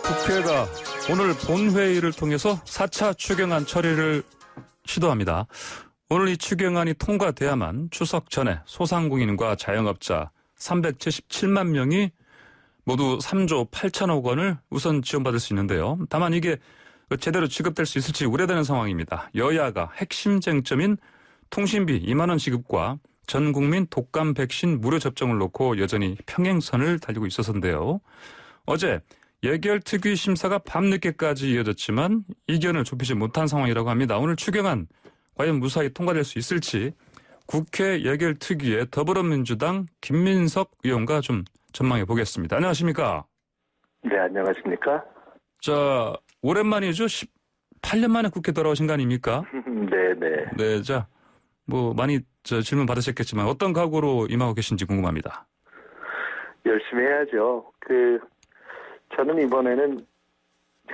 국회가 오늘 본회의를 통해서 4차 추경안 처리를 시도합니다. 오늘 이 추경안이 통과돼야만 추석 전에 소상공인과 자영업자 377만 명이 모두 3조 8천억 원을 우선 지원받을 수 있는데요. 다만 이게 제대로 지급될 수 있을지 우려되는 상황입니다. 여야가 핵심 쟁점인 통신비 2만 원 지급과 전 국민 독감 백신 무료 접종을 놓고 여전히 평행선을 달리고 있어서인데요. 어제 예결특위 심사가 밤늦게까지 이어졌지만 이견을 좁히지 못한 상황이라고 합니다. 오늘 추경안 과연 무사히 통과될 수 있을지 국회 예결특위의 더불어민주당 김민석 의원과 좀 전망해 보겠습니다. 안녕하십니까? 네, 안녕하십니까? 자, 오랜만이죠? 18년 만에 국회 돌아오신 거 아닙니까? 네네. 네, 자, 뭐 많이 질문 받으셨겠지만 어떤 각오로 임하고 계신지 궁금합니다. 열심히 해야죠. 저는 이번에는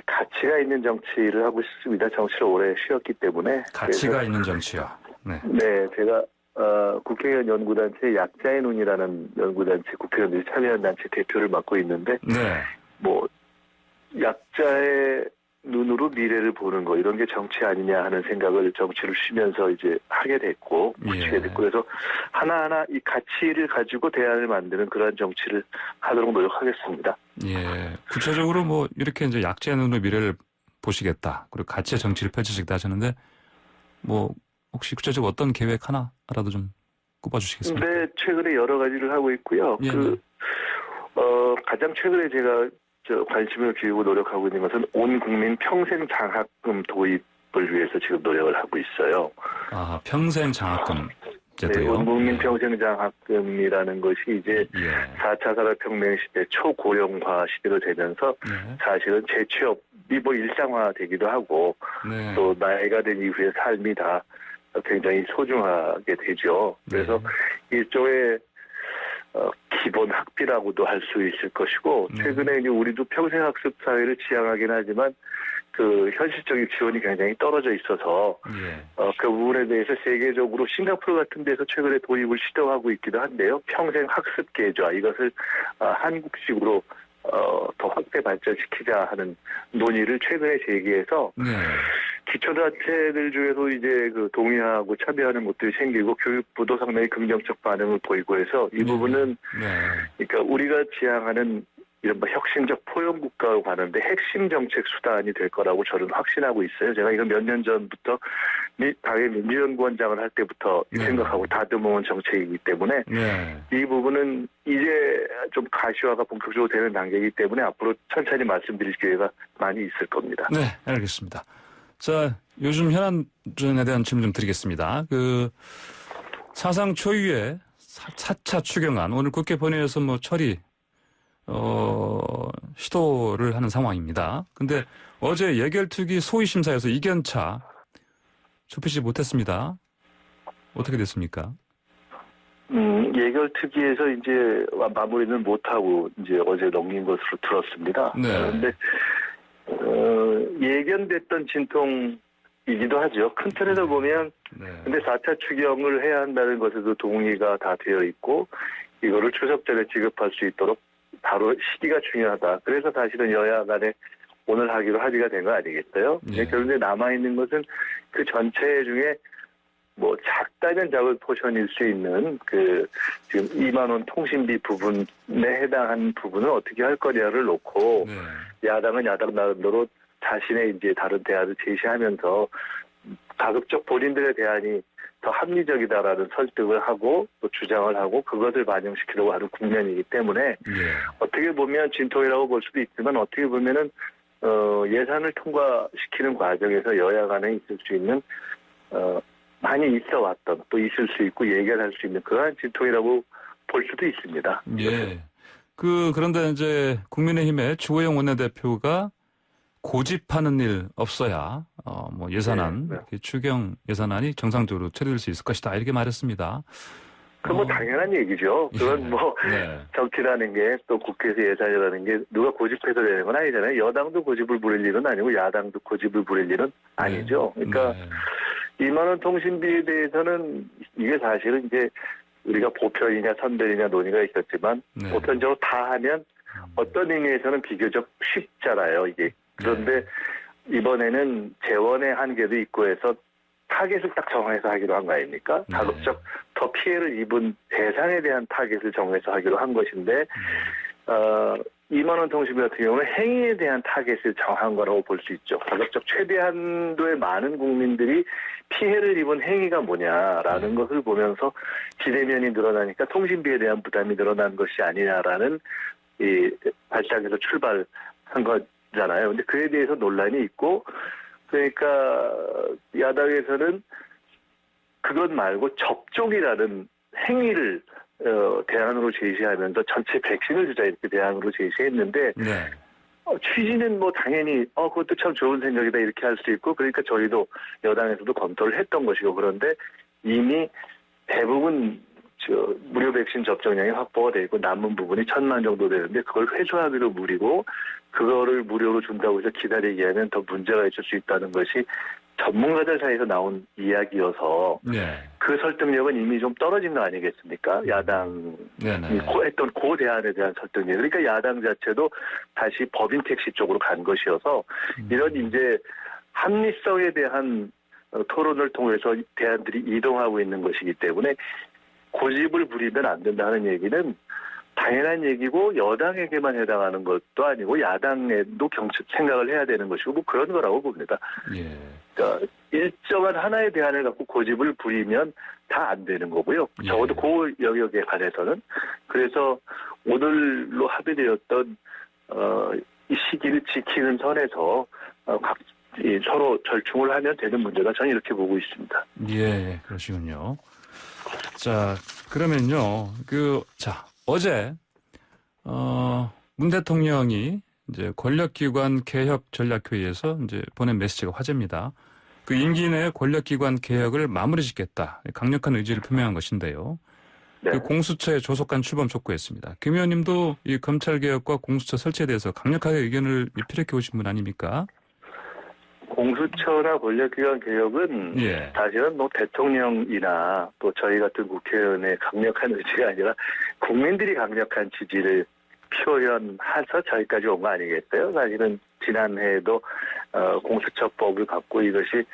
가치가 있는 정치를 하고 싶습니다. 정치를 오래 쉬었기 때문에. 가치가 있는 정치요. 네. 네, 제가 국회의원 연구단체 약자의 눈이라는 연구단체 국회의원들이 참여한 단체 대표를 맡고 있는데, 네. 뭐 약자의 눈으로 미래를 보는 거 이런 게 정치 아니냐 하는 생각을 정치를 쉬면서 이제 하게 됐고 붙이게 됐고 그래서 하나하나 이 가치를 가지고 대안을 만드는 그러한 정치를 하도록 노력하겠습니다. 예. 구체적으로 뭐 이렇게 이제 약자의 눈으로 미래를 보시겠다. 그리고 가치의 정치를 펼치시겠다 하셨는데 뭐 혹시 구체적으로 어떤 계획 하나라도 좀 꼽아주시겠습니까? 네, 최근에 여러 가지를 하고 있고요. 예, 가장 최근에 제가 관심을 기울이고 노력하고 있는 것은 온 국민 평생 장학금 도입을 위해서 지금 노력을 하고 있어요. 아, 평생 장학금 제도요? 네, 온 국민 평생 장학금이라는 것이 이제 4차 산업혁명 시대 초고령화 시대로 되면서 사실은 재취업이 뭐 일상화되기도 하고 또 나이가 된 이후의 삶이 다 굉장히 소중하게 되죠. 그래서 일종의 기본 학비라고도 할 수 있을 것이고 최근에 이제 우리도 평생학습 사회를 지향하긴 하지만 현실적인 지원이 굉장히 떨어져 있어서 그 부분에 대해서 세계적으로 싱가포르 같은 데서 최근에 도입을 시도하고 있기도 한데요. 평생 학습 계좌 이것을 한국식으로 더 확대 발전시키자 하는 논의를 최근에 제기해서 기초단체들 중에도 이제 동의하고 참여하는 곳들이 생기고 교육부도 상당히 긍정적 반응을 보이고 해서 이 부분은 그러니까 우리가 지향하는 이른바 혁신적 포용국가로 가는데 핵심 정책 수단이 될 거라고 저는 확신하고 있어요. 제가 이거 몇 년 전부터 당의 민주연구원장을 할 때부터 생각하고 다듬어온 정책이기 때문에 이 부분은 이제 좀 가시화가 본격적으로 되는 단계이기 때문에 앞으로 천천히 말씀드릴 기회가 많이 있을 겁니다. 네, 알겠습니다. 자, 요즘 현안에 대한 질문 좀 드리겠습니다. 사상 초유의 4차 추경안 오늘 국회 본회의에서 뭐 처리 시도를 하는 상황입니다. 근데 어제 예결특위 소위심사에서 이견차 좁히지 못했습니다. 어떻게 됐습니까? 예결특위에서 이제 마무리는 못하고 이제 어제 넘긴 것으로 들었습니다. 그런데 예견됐던 진통이기도 하죠. 큰 틀에서 보면 근데 4차 추경을 해야 한다는 것에도 동의가 다 되어 있고 이거를 추석 전에 지급할 수 있도록 바로 시기가 중요하다. 그래서 사실은 여야 간에 오늘 하기로 합의가 된 거 아니겠어요? 그런데 남아있는 것은 그 전체 중에 뭐 작다면 작은 포션일 수 있는 지금 2만 원 통신비 부분에 해당한 부분을 어떻게 할 거냐를 놓고 야당은 야당 나름대로 자신의 이제 다른 대안을 제시하면서 가급적 본인들의 대안이 더 합리적이다라는 설득을 하고 또 주장을 하고 그것을 반영시키려고 하는 국면이기 때문에 어떻게 보면 진통이라고 볼 수도 있지만 어떻게 보면은 예산을 통과시키는 과정에서 여야 간에 있을 수 있는 많이 있어 왔던 또 있을 수 있고 예견할 수 있는 그러한 진통이라고 볼 수도 있습니다. 그런데 이제 국민의힘의 주호영 원내대표가 고집하는 일 없어야 뭐 예산안 추경 예산안이 정상적으로 처리될 수 있을 것이다 이렇게 말했습니다. 뭐 당연한 얘기죠. 그건 정치라는 게 또 국회에서 예산이라는 게 누가 고집해서 되는 건 아니잖아요. 여당도 고집을 부릴 일은 아니고 야당도 고집을 부릴 일은 아니죠. 그러니까 2만 원 통신비에 대해서는 이게 사실은 이제 우리가 보편이냐 선별이냐 논의가 있었지만 보편적으로 다 하면 어떤 의미에서는 비교적 쉽잖아요, 이게. 그런데 이번에는 재원의 한계도 있고 해서 타겟을 딱 정해서 하기로 한 거 아닙니까? 가급적 더 피해를 입은 대상에 대한 타겟을 정해서 하기로 한 것인데, 이만원 통신비 같은 경우는 행위에 대한 타겟을 정한 거라고 볼 수 있죠. 가급적 최대한도의 많은 국민들이 피해를 입은 행위가 뭐냐라는 것을 보면서 비대면이 늘어나니까 통신비에 대한 부담이 늘어난 것이 아니냐라는 이 발상에서 출발한 거잖아요. 근데 그에 대해서 논란이 있고, 그러니까 야당에서는 그것 말고 접종이라는 행위를 대안으로 제시하면서 전체 백신을 주자 이렇게 대안으로 제시했는데 취지는 뭐 당연히 그것도 참 좋은 생각이다 이렇게 할 수 있고, 그러니까 저희도 여당에서도 검토를 했던 것이고, 그런데 이미 대부분 무료 백신 접종량이 확보가 되고 남은 부분이 1,000만 정도 되는데 그걸 회수하기도 무리고, 그거를 무료로 준다고 해서 기다리게 하면 더 문제가 있을 수 있다는 것이 전문가들 사이에서 나온 이야기여서 그 설득력은 이미 좀 떨어진 거 아니겠습니까? 야당이 했던 그 대안에 대한 설득력. 그러니까 야당 자체도 다시 법인 택시 쪽으로 간 것이어서 이런 이제 합리성에 대한 토론을 통해서 대안들이 이동하고 있는 것이기 때문에 고집을 부리면 안 된다는 얘기는 당연한 얘기고 여당에게만 해당하는 것도 아니고 야당에도 생각을 해야 되는 것이고 뭐 그런 거라고 봅니다. 그러니까 일정한 하나의 대안을 갖고 고집을 부리면 다 안 되는 거고요. 적어도 그 영역에 관해서는. 그래서 오늘로 합의되었던 이 시기를 지키는 선에서 서로 절충을 하면 되는 문제다. 저는 이렇게 보고 있습니다. 예, 그러시군요. 자, 그러면요. 어제 문 대통령이 이제 권력기관 개혁 전략회의에서 이제 보낸 메시지가 화제입니다. 그 임기 내에 권력기관 개혁을 마무리 짓겠다. 강력한 의지를 표명한 것인데요. 그 공수처에 조속한 출범 촉구했습니다. 김 의원님도 이 검찰개혁과 공수처 설치에 대해서 강력하게 의견을 피력해 오신 분 아닙니까? 공수처나 권력기관 개혁은 사실은 뭐 대통령이나 또 저희 같은 국회의원의 강력한 의지가 아니라 국민들이 강력한 지지를 표현해서 저희까지 온 거 아니겠어요? 사실은 지난해에도 공수처법을 갖고 이것이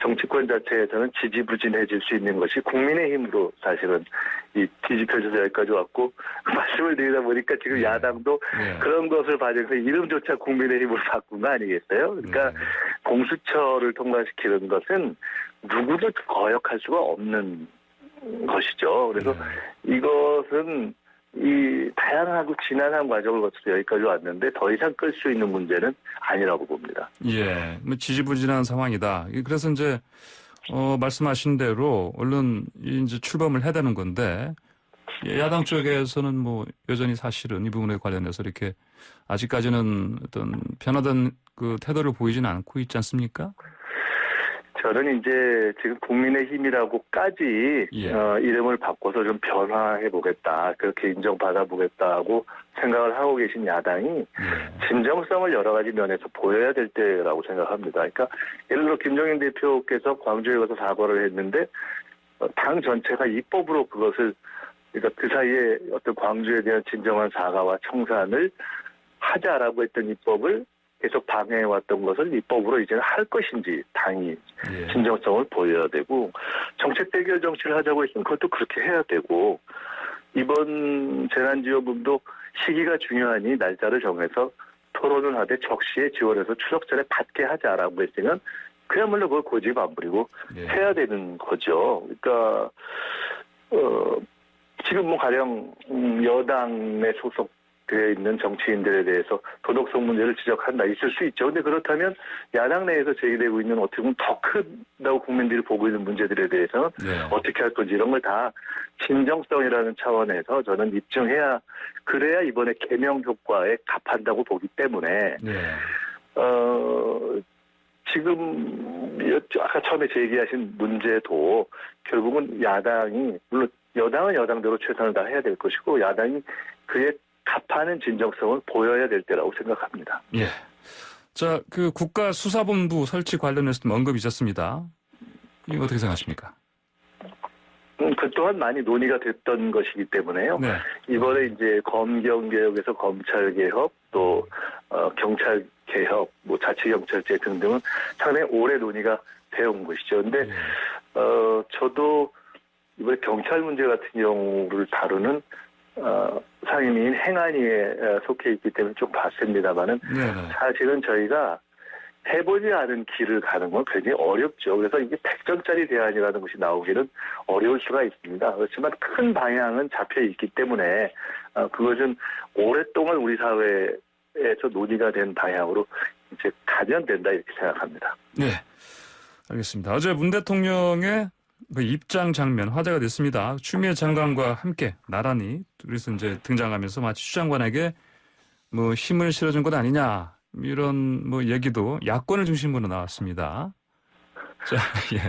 정치권 자체에서는 지지부진해질 수 있는 것이 국민의힘으로 사실은 이 뒤집혀져서 여기까지 왔고, 말씀을 드리다 보니까 지금 야당도 그런 것을 반영해서 이름조차 국민의힘으로 바꾼 거 아니겠어요? 그러니까 공수처를 통과시키는 것은 누구도 거역할 수가 없는 것이죠. 그래서 이것은 이 다양하고 지난한 과정을 거쳐서 여기까지 왔는데 더 이상 끌 수 있는 문제는 아니라고 봅니다. 뭐 지지부진한 상황이다. 그래서 이제 말씀하신 대로 얼른 이제 출범을 해야 되는 건데, 야당 쪽에서는 뭐 여전히 사실은 이 부분에 관련해서 이렇게 아직까지는 어떤 변화된 그 태도를 보이지는 않고 있지 않습니까? 저는 이제 지금 국민의힘이라고까지 이름을 바꿔서 좀 변화해 보겠다, 그렇게 인정받아 보겠다고 생각을 하고 계신 야당이 진정성을 여러 가지 면에서 보여야 될 때라고 생각합니다. 그러니까 예를 들어 김종인 대표께서 광주에 가서 사과를 했는데 당 전체가 입법으로 그것을, 그러니까 그 사이에 어떤 광주에 대한 진정한 사과와 청산을 하자라고 했던 입법을 계속 방해해왔던 것을 입법으로 이제는 할 것인지 당이 진정성을 보여야 되고, 정책 대결 정치를 하자고 했으면 그것도 그렇게 해야 되고, 이번 재난지원금도 시기가 중요하니 날짜를 정해서 토론을 하되 적시에 지원해서 추석 전에 받게 하자라고 했으면 그야말로 그걸 고집 안 부리고 해야 되는 거죠. 그러니까 지금 뭐 가령 여당에 소속되어 있는 정치인들에 대해서 도덕성 문제를 지적한다, 있을 수 있죠. 근데 그렇다면 야당 내에서 제기되고 있는 어떻게 보면 더 크다고 국민들이 보고 있는 문제들에 대해서는 어떻게 할 건지 이런 걸 다 진정성이라는 차원에서 저는 입증해야, 그래야 이번에 개명 효과에 값한다고 보기 때문에 지금 아까 처음에 제기하신 문제도 결국은 야당이, 물론 여당은 여당대로 최선을 다해야 될 것이고 야당이 그에 값하는 진정성을 보여야 될 때라고 생각합니다. 자, 그 국가수사본부 설치 관련해서도 언급이 있었습니다. 이거 어떻게 생각하십니까? 그동안 많이 논의가 됐던 것이기 때문에요. 네. 이번에 이제 검경개혁에서 검찰개혁 또 경찰개혁, 뭐 자치경찰제 등등은 상당히 오래 논의가 되어 온 것이죠. 근데 네. 저도 이번에 경찰 문제 같은 경우를 다루는 상임위인 행안위에 속해 있기 때문에 좀 봤습니다만은 네. 사실은 저희가 해보지 않은 길을 가는 건 굉장히 어렵죠. 그래서 이게 100점짜리 대안이라는 것이 나오기는 어려울 수가 있습니다. 그렇지만 큰 방향은 잡혀 있기 때문에 그것은 오랫동안 우리 사회에서 논의가 된 방향으로 이제 가면 된다 이렇게 생각합니다. 네. 알겠습니다. 어제 문 대통령의 그 입장 장면 화제가 됐습니다. 추미애 장관과 함께 나란히 그래서 이제 등장하면서 마치 추 장관에게 뭐 힘을 실어준 것 아니냐 이런 뭐 얘기도 야권을 중심으로 나왔습니다. 자, 예.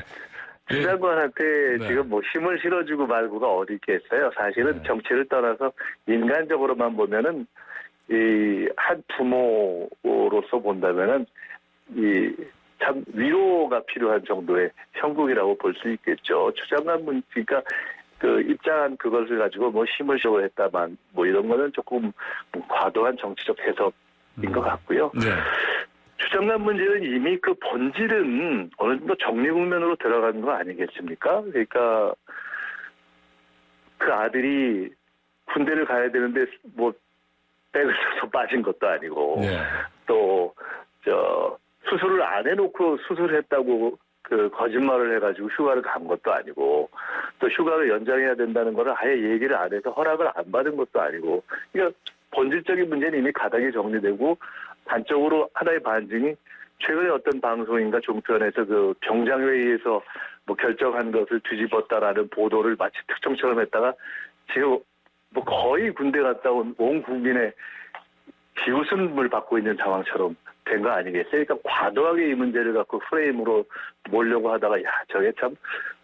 추 장관한테 네. 지금 뭐 힘을 실어주고 말고가 어디 있겠어요. 사실은 네. 정치를 떠나서 인간적으로만 보면은 이 한 부모로서 본다면은 이 참 위로가 필요한 정도의 형국이라고 볼 수 있겠죠. 추 장관 그러니까 그 입장한 그것을 가지고 뭐 힘을 실어했다만 뭐 이런 거는 조금 뭐 과도한 정치적 해석인 것 같고요. 네. 추 장관 문제는 이미 그 본질은 어느 정도 정리 국면으로 들어간 거 아니겠습니까? 그러니까 그 아들이 군대를 가야 되는데 뭐 백을 쳐서 빠진 것도 아니고 네. 또 수술을 안 해놓고 수술했다고 그 거짓말을 해가지고 휴가를 간 것도 아니고 또 휴가를 연장해야 된다는 거를 아예 얘기를 안 해서 허락을 안 받은 것도 아니고 그러니까 본질적인 문제는 이미 가닥이 정리되고 단적으로 하나의 반증이 최근에 어떤 방송인가 종편에서 그 병장회의에서 뭐 결정한 것을 뒤집었다라는 보도를 마치 특종처럼 했다가 지금 뭐 거의 군대 갔다 온 온 국민의 비웃음을 받고 있는 상황처럼 된 거 아니겠어요? 그러니까 과도하게 이 문제를 갖고 프레임으로 몰려고 하다가 야 저게 참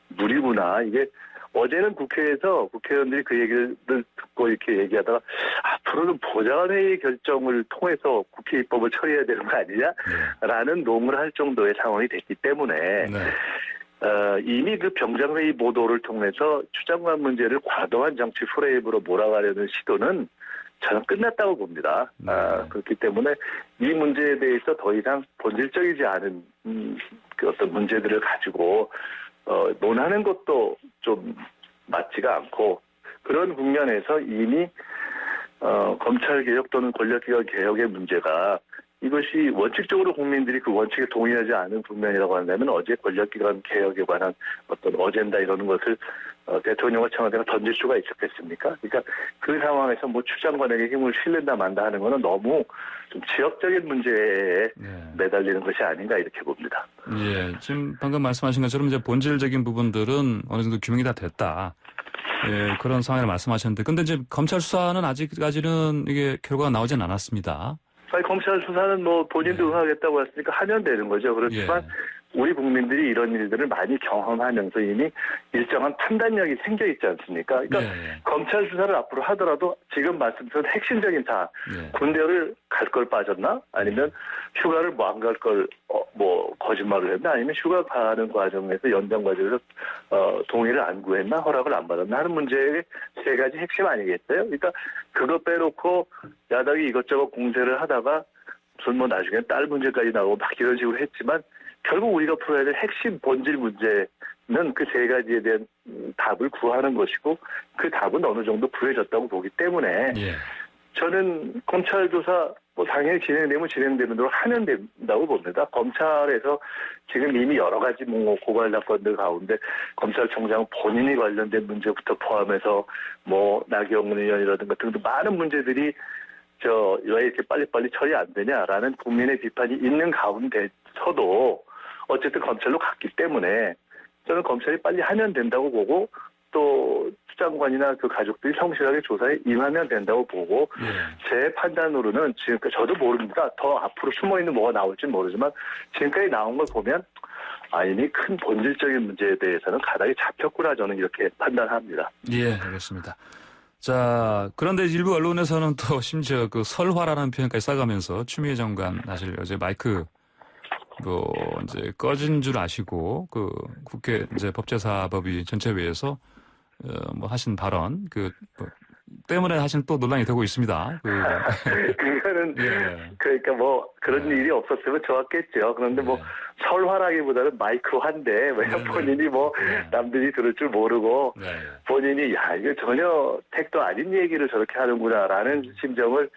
무리구나. 이게 어제는 국회에서 국회의원들이 그 얘기를 듣고 이렇게 얘기하다가 앞으로는 보좌관회의 결정을 통해서 국회 입법을 처리해야 되는 거 아니냐라는 농을 할 정도의 상황이 됐기 때문에 네. 이미 그 병장회의 보도를 통해서 추 장관 문제를 과도한 정치 프레임으로 몰아가려는 시도는 저는 끝났다고 봅니다. 네. 그렇기 때문에 이 문제에 대해서 더 이상 본질적이지 않은 그 어떤 문제들을 가지고 논하는 것도 좀 맞지가 않고 그런 국면에서 이미 검찰개혁 또는 권력기관 개혁의 문제가 이것이 원칙적으로 국민들이 그 원칙에 동의하지 않은 국면이라고 한다면 어제 권력기관 개혁에 관한 어떤 어젠다 이러는 것을 대통령과 청와대가 던질 수가 있었겠습니까? 그러니까 그 상황에서 뭐 추 장관에게 힘을 실는다 만다 하는 거는 너무 좀 지역적인 문제에 매달리는 것이 아닌가 이렇게 봅니다. 예, 지금 방금 말씀하신 것처럼 이제 본질적인 부분들은 어느 정도 규명이 다 됐다. 예, 그런 상황을 말씀하셨는데, 근데 이제 검찰 수사는 아직까지는 이게 결과가 나오진 않았습니다. 아니, 검찰 수사는 뭐 본인도 응하겠다고 했으니까 하면 되는 거죠. 그렇지만 우리 국민들이 이런 일들을 많이 경험하면서 이미 일정한 판단력이 생겨 있지 않습니까? 그러니까 검찰 수사를 앞으로 하더라도 지금 말씀드린 핵심적인 사안, 군대를 갈 걸 빠졌나? 아니면 휴가를 뭐 안 갈 걸 뭐 거짓말을 했나? 아니면 휴가 가는 과정에서 연장 과정에서 동의를 안 구했나? 허락을 안 받았나? 하는 문제의 세 가지 핵심 아니겠어요? 그러니까 그거 빼놓고 야당이 이것저것 공세를 하다가 무슨 뭐 나중에 딸 문제까지 나오고 막 이런 식으로 했지만 결국 우리가 풀어야 될 핵심 본질 문제는 그 세 가지에 대한 답을 구하는 것이고 그 답은 어느 정도 구해졌다고 보기 때문에 저는 검찰 조사 뭐 당연히 진행되면 진행되는 대로 하면 된다고 봅니다. 검찰에서 지금 이미 여러 가지 뭐 고발 사건들 가운데 검찰총장 본인이 관련된 문제부터 포함해서 뭐 나경원 의원이라든가 등등 많은 문제들이 왜 이렇게 빨리빨리 처리 안 되냐라는 국민의 비판이 있는 가운데서도 어쨌든 검찰로 갔기 때문에 저는 검찰이 빨리 하면 된다고 보고 또 추 장관이나 그 가족들이 성실하게 조사에 임하면 된다고 보고 제 판단으로는 지금까지 저도 모릅니다. 더 앞으로 숨어있는 뭐가 나올지 모르지만 지금까지 나온 걸 보면 이미 큰 본질적인 문제에 대해서는 가닥이 잡혔구나 저는 이렇게 판단합니다. 예, 알겠습니다. 자, 그런데 일부 언론에서는 또 심지어 그 설화라는 표현까지 써가면서 추미애 장관 사실 어제 마이크 이제 꺼진 줄 아시고 그 국회 이제 법제사법위 전체회의에서 뭐 하신 발언 뭐 때문에 하신 또 논란이 되고 있습니다. 그거는 예. 그러니까 뭐 그런 일이 없었으면 좋았겠죠. 그런데 뭐 설화라기보다는 마이크 환대 왜냐 본인이 뭐 남들이 들을 줄 모르고 본인이 야 이거 전혀 택도 아닌 얘기를 저렇게 하는구나라는 심정을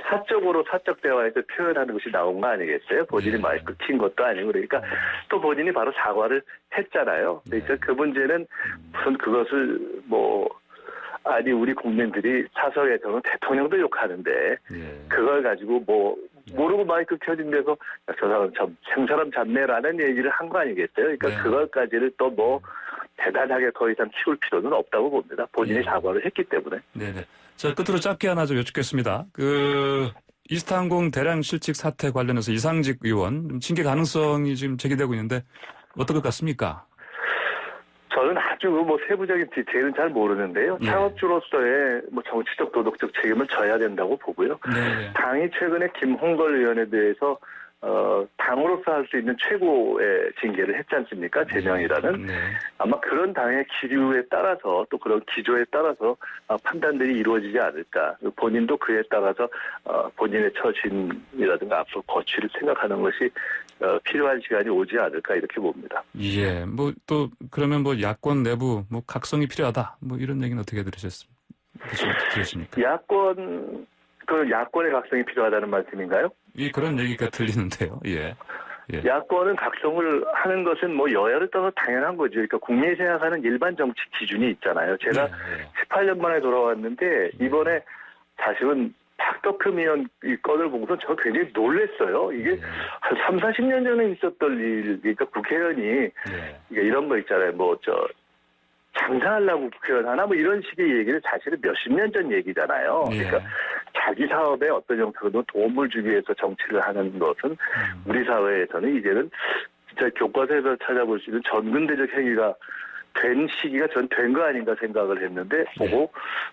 사적 대화에서 표현하는 것이 나온 거 아니겠어요? 본인이 마이크 킨 것도 아니고 그러니까 또 본인이 바로 사과를 했잖아요. 그러니까 그 문제는 무슨 그것을 뭐 아니 우리 국민들이 사석에서는 대통령도 욕하는데 그걸 가지고 뭐 모르고 마이크 켜진 데서 저 사람 생사람 잡네라는 얘기를 한 거 아니겠어요? 그러니까 그걸까지를 또 뭐 대단하게 더 이상 키울 필요는 없다고 봅니다. 본인이 사과를 했기 때문에. 네네. 자, 끝으로 짧게 하나 좀 여쭙겠습니다. 이스타항공 대량 실직 사태 관련해서 이상직 의원 징계 가능성이 지금 제기되고 있는데 어떨 것 같습니까? 저는 아주 뭐 세부적인 디테일은 잘 모르는데요. 창업주로서의 뭐 정치적 도덕적 책임을 져야 된다고 보고요. 당이 최근에 김홍걸 의원에 대해서 당으로서 할 수 있는 최고의 징계를 했지 않습니까? 제명이라는. 아마 그런 당의 기류에 따라서 또 그런 기조에 따라서 판단들이 이루어지지 않을까. 본인도 그에 따라서 본인의 처신이라든가 앞으로 거취를 생각하는 것이 필요한 시간이 오지 않을까 이렇게 봅니다. 예, 뭐 또 그러면 뭐 야권 내부 뭐 각성이 필요하다. 뭐 이런 얘기는 어떻게 들으십니까? 야권의 각성이 필요하다는 말씀인가요? 예, 그런 얘기가 들리는데요. 예. 야권은 각성을 하는 것은 뭐 여야를 떠나서 당연한 거죠. 그러니까 국민이 생각하는 일반 정치 기준이 있잖아요. 제가 18년 만에 돌아왔는데 이번에 사실은 박덕흠 의원 이 건을 보고서 제가 굉장히 놀랐어요. 이게 한 30-40년 전에 있었던 일, 그러니까 국회의원이 이런 거 있잖아요. 장사하려고 국회의원 하나 뭐 이런 식의 얘기를 사실은 몇십 년 전 얘기잖아요. 그러니까 자기 사업에 어떤 형태로든 도움을 주기 위해서 정치를 하는 것은 우리 사회에서는 이제는 진짜 교과서에서 찾아볼 수 있는 전근대적 행위가 된 시기가 전 된 거 아닌가 생각을 했는데 보고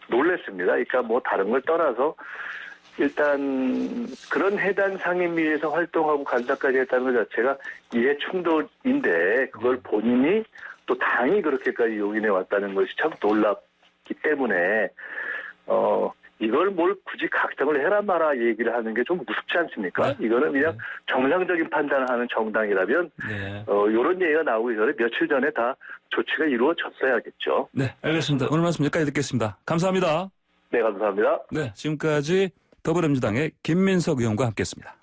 놀랐습니다. 그러니까 뭐 다른 걸 떠나서 일단 그런 해당 상임위에서 활동하고 간사까지 했다는 것 자체가 이해 충돌인데 그걸 본인이 또 당이 그렇게까지 용인해 왔다는 것이 참 놀랍기 때문에 이걸 뭘 굳이 각성을 해라 마라 얘기를 하는 게 좀 무섭지 않습니까? 이거는 그냥 정상적인 판단을 하는 정당이라면 이런 얘기가 나오기 전에 며칠 전에 다 조치가 이루어졌어야겠죠. 네, 알겠습니다. 오늘 말씀 여기까지 듣겠습니다. 감사합니다. 네, 감사합니다. 네, 지금까지 더불어민주당의 김민석 의원과 함께했습니다.